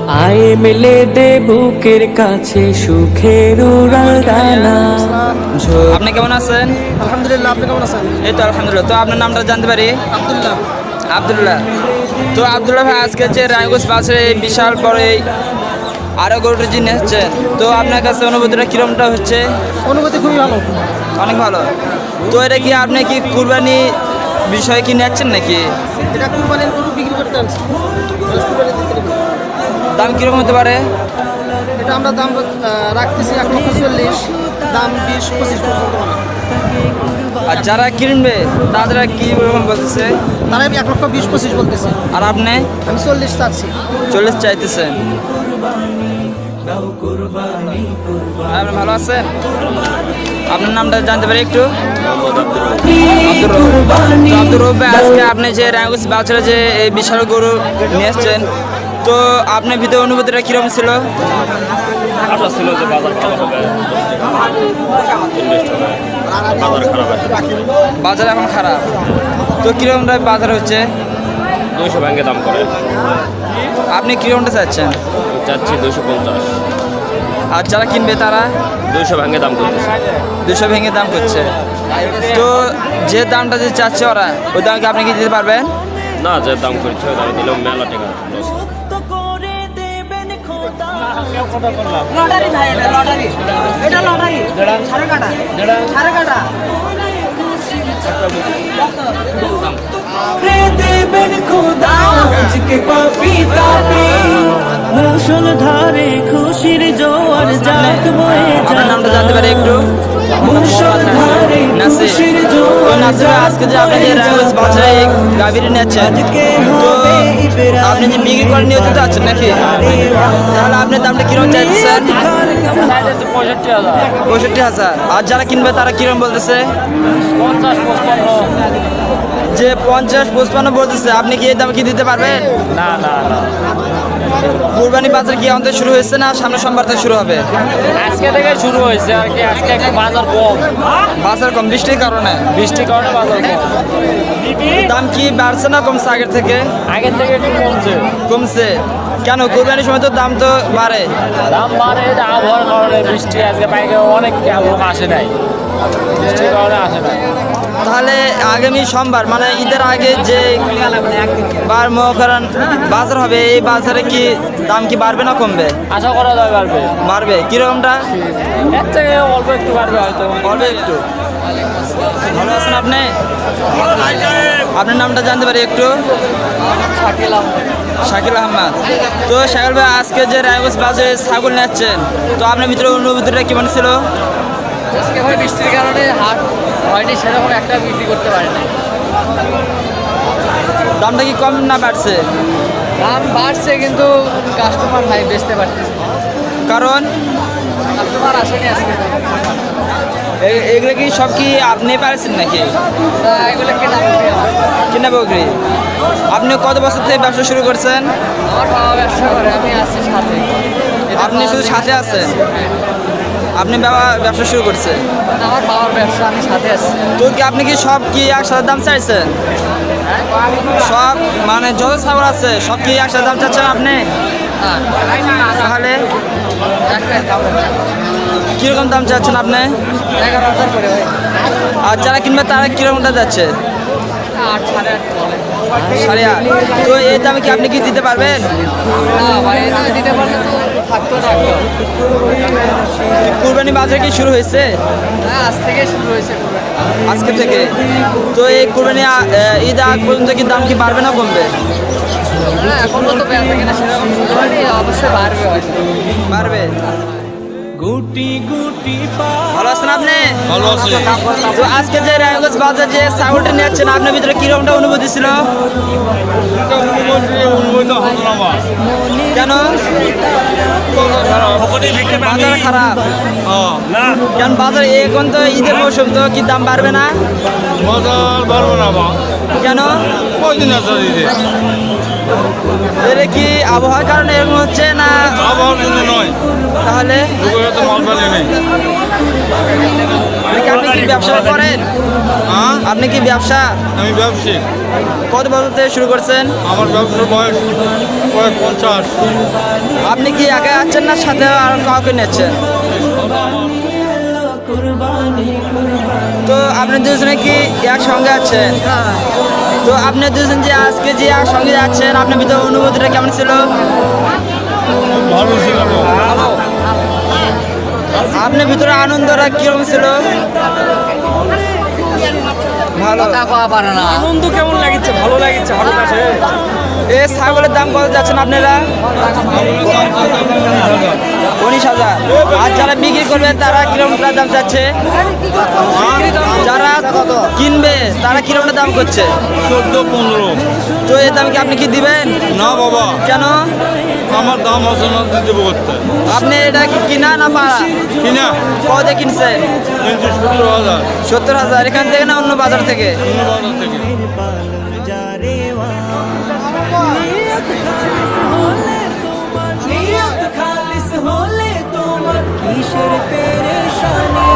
আয় মেলে দে বুকের কাছে সুখের উড়াল ডানা। আপনি কেমন আছেন? আলহামদুলিল্লাহ, আপনি কেমন আছেন? এই তো আলহামদুলিল্লাহ। তো আপনার নামটা জানতে পারি? আব্দুল্লাহ। আব্দুল্লাহ। তো আব্দুল্লাহ ভাই, আজকে যে রায়গঞ্জ বাজারে এই বিশাল বড় এই আরো গরুটা যে নিচ্ছেন, তো আপনার কাছে অনুভূতিটা কিরমটা হচ্ছে? অনুভূতি খুবই ভালো। অনেক ভালো। তো এটা কি আপনি কি কুরবানি বিষয়ে কি নিচ্ছেন নাকি? এটা কুরবানির গরু বিক্রি করতে আনছি। দাম কিরকম হতে পারে? এটা আমরা দাম রাখতেছি 1,40,000, দাম 20-25 পর্যন্ত মানে। আর যারা কিনবে তারা কি রকম বলতেছে? তারা আমি 1,20,25 বলতেছি। আর আপনি? আমি 40 চাচ্ছি। 40 চাইতেছেন। আপনি ভালো আছেন? আপনার নামটা জানতে পারি একটু? আব্দুর রউফ। তো আব্দুর রউফ ভাই, আজকে আপনি যে রায়গঞ্জ বাজারে যে এই বিশাল গরু নিয়ে এসছেন, তো আপনার ভিতরে অনুভূতিটা কিরকম ছিল? আশা ছিল যে বাজার ভালো হবে, ইনভেস্ট হবে, বাজার খারাপ আছে। বাজার এখন খারাপ। তো কিরকমটা বাজার হচ্ছে? 200 ব্যাংকে দাম করে, আপনি কিরকমটা চাচ্ছেন? যাচ্ছি 250। আর যারা কিনবে তারা 200 ব্যাংকে দাম করতেছে। 200 ভেঙে দাম করছে। তো যে দামটা যে চাচ্ছে ওরা, ওই দাম কি আপনি কি দিতে পারবেন? না, যে দাম করছে ওই দামে দিলেও মেলা টাকা লস। লটারি ভাই, এটা লটারি। এটা লটারি। সাড়ে কাটা। সাড়ে কাটা। দেবেন খোদা আজকে পাপিতাতে মুষল ধারে খুশির জোয়ার জাগ বয়ে আপনার নামটা জানতে পারি একটু? মুষল ধারে নাসির। খুশির তো জোয়ার নাসির ভাই, আজকে যে আপনি যে রায়গঞ্জ বাজারে এই গাভীটা নিচ্ছেন, তো আপনি যে বিক্রি করে নিয়ে যেতে যাচ্ছেন নাকি? তাহলে আপনি দামটা কিরকম চাইছেন? 65,000। আর যারা কিনবে তারা কিরকম বলতেছে? 50-55। যে 50-55 বলতেছে, আপনি কি এই দামে কি দিতে পারবেন? না না না, কুরবানি বাজার কি আমাদের শুরু হয়েছে না সামনের সোমবার থেকে শুরু হবে? আজকে থেকে শুরু হয়েছে আর কি। আজকে একটু বাজার কম, বাজার কম বৃষ্টির কারণে। বৃষ্টির কারণে বাজার কম। দাম কি বাড়ছে না কমছে আগের থেকে? আগের থেকে একটু কমছে। কমছে কেন? কুরবানির সময় তো দাম তো বাড়ে। দাম বাড়ে এটা আবহাওয়ার কারণে। বৃষ্টি আজকে বাইকে অনেক লোক আসে নাই, বৃষ্টির কারণে আসে নাই। তাহলে আগামী সোমবার মানে ঈদের আগে যে বার মহাকরণ বাজার হবে, এই বাজারে কি দাম কি বাড়বে না কমবে? আশা করা যায় বাড়বে। বাড়বে কিরকমটা? এর থেকে অল্প একটু বাড়বে হয়তো। বলবে একটু। ভালো আছেন আপনি? আপনার নামটা জানতে পারি একটু? শাকিল আহমদ। তো শাকিল ভাই, আজকে যে রায়গঞ্জ বাজারে ছাগল নিচ্ছেন, তো আপনার ভিতরে অনুভূতিটা কেমন ছিল? আজকে ভাই বৃষ্টির কারণে হাট হয়নি, সেরকম একটা বিক্রি করতে পারে না। দামটা কি কম না বাড়ছে? দাম বাড়ছে কিন্তু কাস্টমার নাই, বেচতে পারতেছে না। কারণ কাস্টমার আসেনি আজকে। এগুলো কি সব কি আপনি পারছেন নাকি? তা এগুলো কেনা বিক্রি হয়। কিনা বকরি। আপনি কত বছর থেকে ব্যবসা শুরু করছেন? আমার বাবা ব্যবসা করে, আমি আছি সাথে। আপনি শুধু সাথে আছেন? আপনি ব্যবসা শুরু করছেন? আমার বাবার ব্যবসা, আমি সাথে আছি। তো কি আপনি কি সব কি একসাথে দাম চাইছেন? সব মানে যত ছাগল আছে সব কি একসাথে দাম চাচ্ছেন আপনি? হ্যাঁ, তাহলে একটাই দাম কিরকম দাম চাচ্ছেন আপনি? 11,000 করে ভাই। আর যারা কিনবে তারা কিরকমটা যাচ্ছে? 8, 8.5 বলে। 8.5। তো এই দামে কি আপনি কি দিতে পারবেন? না ভাই, এটা দিতে পারলে তো থাকতো না একদম। কুরবানি বাজার কি শুরু হয়েছে? হ্যাঁ, আজ থেকে শুরু হয়েছে কুরবানি। আজকে থেকে। তো এই কুরবানি ঈদ আগ পর্যন্ত কি দাম কি বাড়বে না কমবে? হ্যাঁ, এখন তো বেচা কেনা সেরকম শুরু হয়নি, অবশ্যই বাড়বে হয়তো। বাড়বে। গুটি গুটি পা ভালো আছেন আপনি? ভালো আছি। তো আজকে যে রায়গঞ্জ বাজার যে ছাগলটা নিচ্ছেন, আপনার ভিতরে কিরকমটা অনুভূতি ছিল? কেন? বাজার খারাপ। কেন বাজার এখন তো ঈদের মৌসুম, তো কি দাম বাড়বে না? বাজার বাড়বে না বা কেন? কয়দিন আছে দিদি? এটা কি আবহাওয়ার কারণে এরকম হচ্ছে না আবহাওয়ার জন্য নয়, তাহলে দুপুরে তো মাল পানি নেই। আপনি কি ব্যবসা করেন? হ্যাঁ, আপনি কি ব্যবসা আমি ব্যবসায়ী। কত বছর থেকে শুরু করছেন? আমার ব্যবসার বয়স প্রায় 50। আপনি কি একা আছেন না সাথে আর কাউকে নিচ্ছেন? তো আপনি দুজনে কি একসঙ্গে আছেন? তো আপনি দুজন যে আজকে যে একসঙ্গে যাচ্ছেন, আপনার ভিতরে অনুভূতিটা কেমন ছিল? ভালো ছিল। আপনার ভিতরে আনন্দটা কিরকম ছিল? ভালো। আনন্দ কেমন লাগিচ্ছে? ভালো লাগিচ্ছে হঠাৎ আসে। এ ছাগলের দাম কত যাচ্ছেন আপনারা? 19,000। আর যারা বিক্রি করবে তারা কিরকম দাম যাচ্ছে? যারা কিনবে তারা কিরকম দাম করছে? 14-15। তো এই দাম কি আপনি কি দিবেন? না বাবা, কেন? আমার দাম আছে না, দিতে করতে আপনি এটা কি কিনা না পাড়া? কিনা কত কিনছেন? 70,000 70,000। এখান থেকে না অন্য বাজার থেকে? অন্য বাজার থেকে। খালিস হলে তোমার কিসের পেরেশানি